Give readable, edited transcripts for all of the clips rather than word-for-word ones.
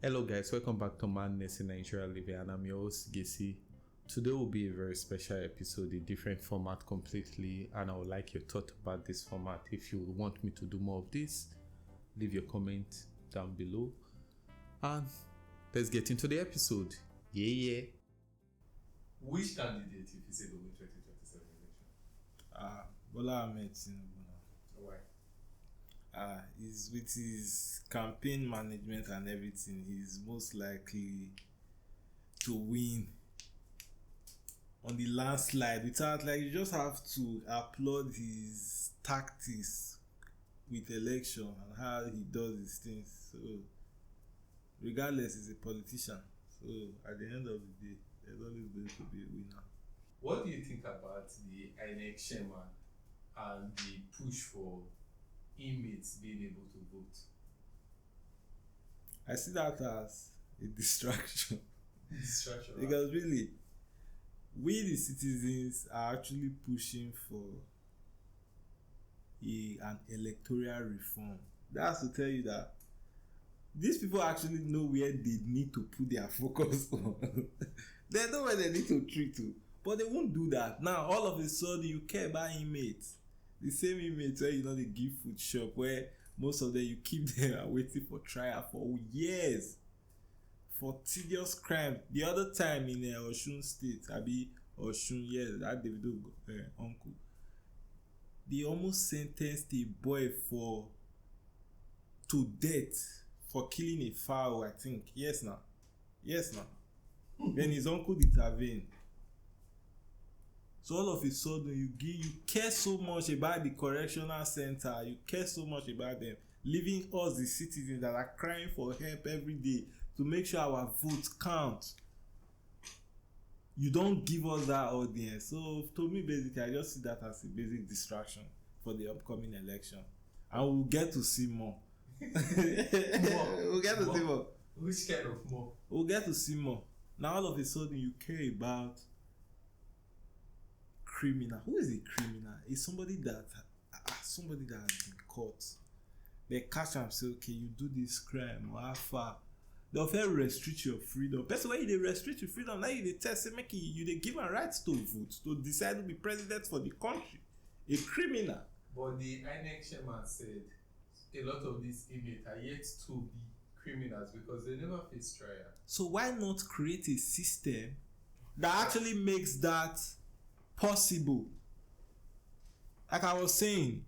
Hello guys, welcome back to Madness in Nigeria Living, and I'm your host Gesi. Today will be a very special episode, a different format completely, and I would like your thought about this format. If you want me to do more of this, leave your comment down below, and let's get into the episode. Yeah. Which candidate, if you say the win 2027 election? Bola Ahmed Tinubu. Why? He's with his campaign management and everything, he's most likely to win on the landslide without, you just have to applaud his tactics with election and how he does his things. So regardless, he's a politician, so at the end of the day there's always going to be a winner. What do you think about the INEC chairman and the push for inmates being able to vote? I see that as a distraction. Distraction, Because really, we the citizens are actually pushing for an electoral reform. That's to tell you that these people actually know where they need to put their focus on. They know where they need to treat to, but they won't do that. Now all of a sudden you care about inmates, the same inmates where they give food shop, where most of them you keep them waiting for trial for years for tedious crime. The other time in Osun State, Osun, yes, that Davido uncle, they almost sentenced a boy to death for killing a fowl, I think. Yes now. Then his uncle intervened. So all of a sudden you care so much about the correctional center, you care so much about them, leaving us the citizens that are crying for help every day to make sure our votes count. You don't give us that audience. So to me, basically, I just see that as a basic distraction for the upcoming election, and we'll get to see more. We'll get to see more. Which kind of more? We'll get to see more. Now all of a sudden you care about criminal. Who is a criminal? It's somebody that has been caught. They catch am say, okay, you do this crime or how far. They'll fair restrict your freedom. Person when they restrict your freedom, now you dey tell say make you dey give am rights to vote, to decide to be president for the country. A criminal. But the INEC chairman said a lot of these inmates are yet to be criminals because they never face trial. So why not create a system that actually makes that possible? Like I was saying,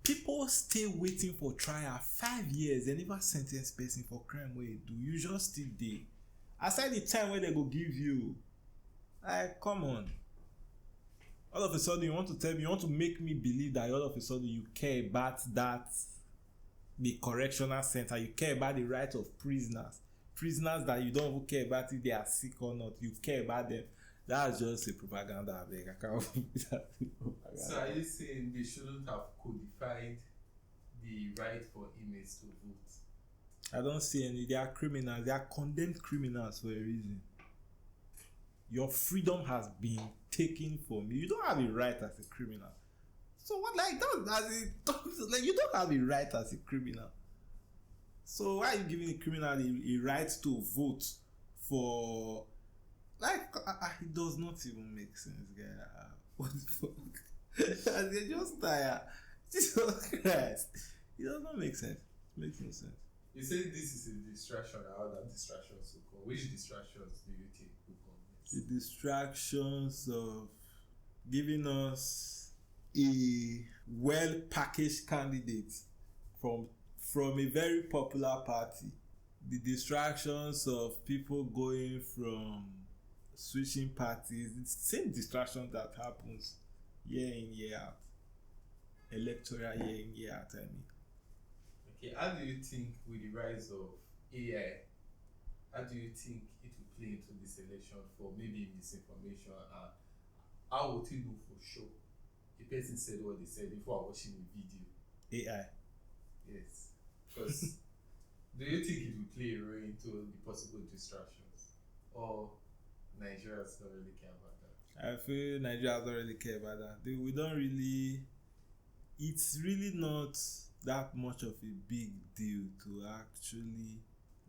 people stay waiting for trial 5 years. They never sentence person for crime wey you do. You just still dey. Aside the time wey they go give you, come on. All of a sudden you want to make me believe that all of a sudden you care about the correctional center, you care about the right of prisoners that you don't even care about if they are sick or not, you care about them. That's just a propaganda. I can't believe that. So are you saying they shouldn't have codified the right for inmates to vote? I don't see any. They are criminals. They are condemned criminals for a reason. Your freedom has been taken from you. You don't have a right as a criminal. So what, you don't have a right as a criminal. So why are you giving a criminal a right to vote for? It does not even make sense, guy. What the fuck? They're just tired. Jesus Christ. It does not make sense. It makes no sense. You say this is a distraction. How that distractions will come? Which distractions do you think will come next? The distractions of giving us a well-packaged candidate from a very popular party. The distractions of people going from switching parties. It's the same distraction that happens year in, year out. Electoral year in, year out, I mean. Okay, how do you think with the rise of AI, how do you think it will play into this election for maybe misinformation, and how would you know for sure a person said what they said before watching the video? AI. Yes. Because do you think it will play a role into the possible distractions? Or Nigerians don't really care about that? I feel Nigerians don't really care about that. We don't really. It's really not. that much of a big deal to actually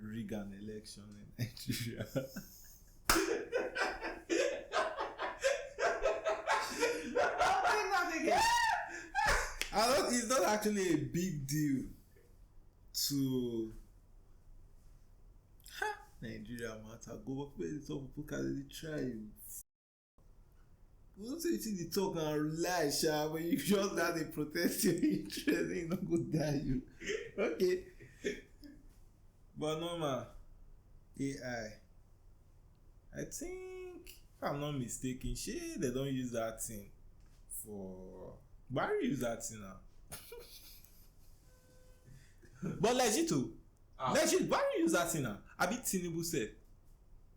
rig an election in Nigeria. It's not actually a big deal to Nigeria matter. Go up where some people can try you. You don't say the talk and lie, sha, when you just that they protest your interest, they not go die you. Okay. But normal AI. I think if I'm not mistaken, they don't use that thing for Barry use that thing now. But legit too. Legit, Barry use that thing now. I beat Tinubu said.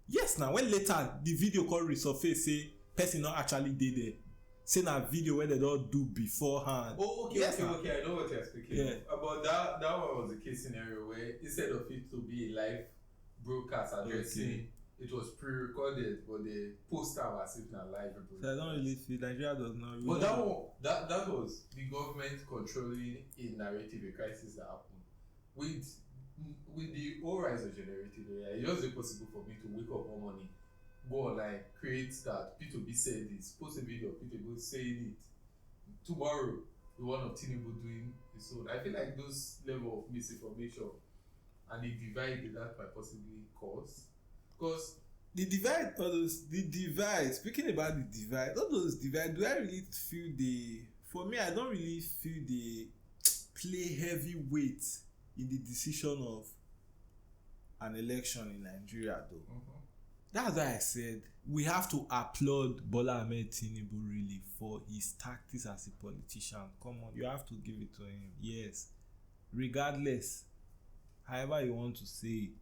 Yes now, when later the video call resurface say person not actually did there. Say na video where they don't do beforehand. Oh, okay, yes, okay. I know what you're speaking of. About that one was a case scenario where instead of it to be a live broadcast addressing, it was pre-recorded, but the poster was as if not live. So I don't really feel Nigeria does not. Really but that was the government controlling a narrative, a crisis that happened. With the whole rise of generative AI, it was impossible for me to wake up one morning, go online, create that P2B said this, post a video of P2B saying it. Tomorrow, the one of Tinubu doing his own. I feel like those level of misinformation and the divide that might possibly cause. Because the divide, speaking about the divide, all those divide, do I really feel for me, I don't really feel they play heavy weight in the decision of an election in Nigeria though. Mm-hmm. That's why I said we have to applaud Bola Ahmed Tinubu really for his tactics as a politician. Come on, you have to give it to him. Yes, regardless, however you want to say it,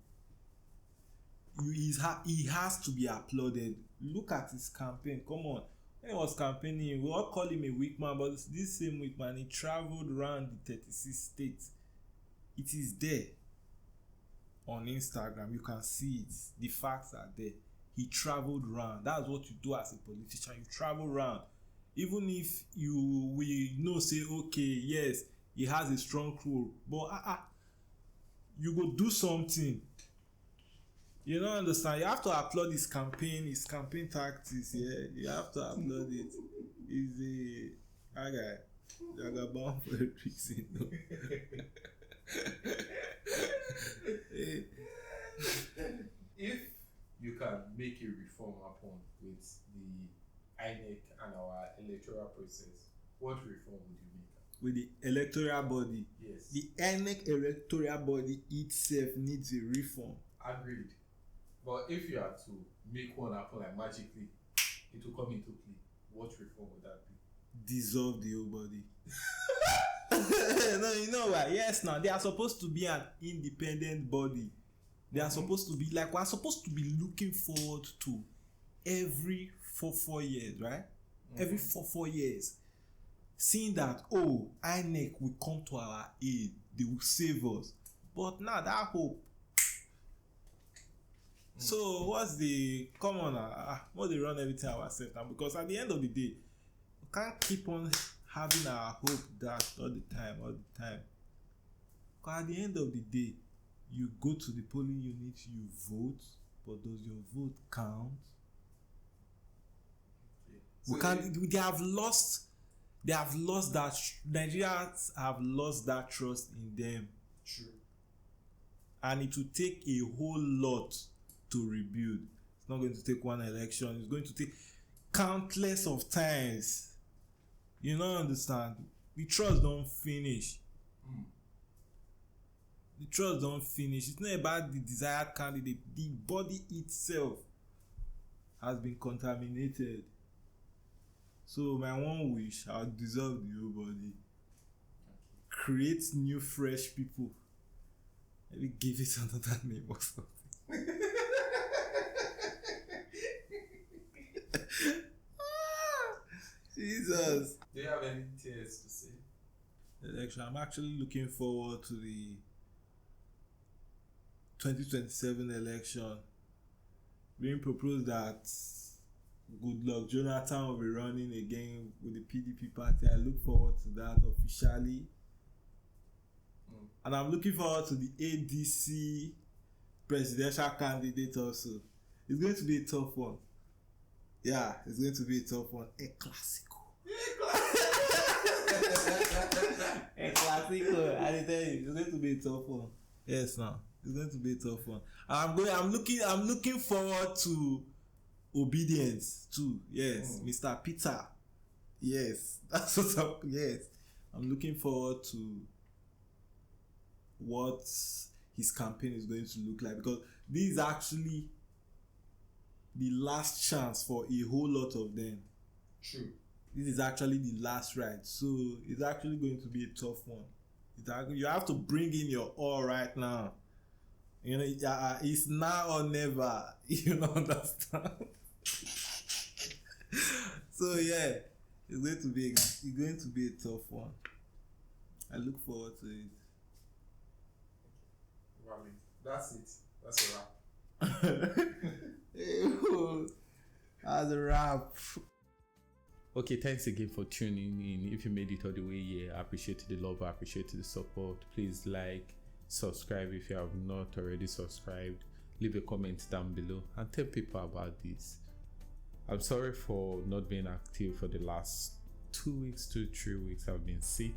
he has to be applauded. Look at his campaign. Come on, when he was campaigning, we all call him a weak man, but this same weak man, he traveled around the 36 states. It is there on Instagram. You can see it. The facts are there. He traveled around. That's what you do as a politician. You travel around. Even if we say, okay, yes, he has a strong crew, but you go do something. You don't understand. You have to applaud his campaign tactics. Yeah, you have to applaud it. He's a guy. Jagaban for a reason. If you can make a reform happen with the INEC and our electoral process, what reform would you make? With the electoral body? Yes. The INEC electoral body itself needs a reform. Agreed. But if you are to make one happen like magically, it will come into play. What reform would that be? Dissolve the whole body. No, you know what? Yes, now they are supposed to be an independent body. They are supposed to be like we're supposed to be looking forward to every 4 years, right? Every 4 years, seeing that INEC will come to our aid, they will save us. But now that hope. So what's the come on? What they run everything ourselves now? Because at the end of the day, we can't keep on having our hope that all the time. Because at the end of the day, you go to the polling unit, you vote, but does your vote count? Okay. They have lost that. Nigerians have lost that trust in them. True. And it will take a whole lot to rebuild. It's not going to take one election. It's going to take countless of times. You don't understand. The trust don't finish. The trust don't finish. It's not about the desired candidate. The body itself has been contaminated. So my one wish, I'll dissolve the whole body. Create new fresh people. Maybe give it another name or something. Jesus. Do you have any tears to say? Election. I'm actually looking forward to the 2027 election. Being proposed that Goodluck Jonathan will be running again with the PDP party. I look forward to that officially. And I'm looking forward to the ADC presidential candidate also. It's going to be a tough one. Yeah, it's going to be a tough one. A classical. A classical. I tell you, it's going to be a tough one. Yes, now it's going to be a tough one. I'm looking forward to obedience too. Yes, Mr. Peter. Yes, that's what I'm looking forward to what his campaign is going to look like, because this is actually the last chance for a whole lot of them. True. This is actually the last ride, so it's actually going to be a tough one. You have to bring in your all right now. You know, it's now or never. You don't understand. So yeah, it's going to be a tough one. I look forward to it. Valid. That's it. That's a wrap. That's a wrap. Okay, thanks again for tuning in. If you made it all the way here, I appreciate the love, I appreciate the support. Please like, subscribe if you have not already subscribed. Leave a comment down below and tell people about this. I'm sorry for not being active for the last 2 weeks, 2-3 weeks. I've been sick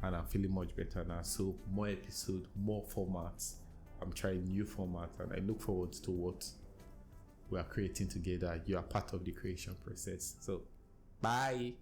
and I'm feeling much better now. So more episodes, more formats. I'm trying new formats and I look forward to what we are creating together. You are part of the creation process. So bye.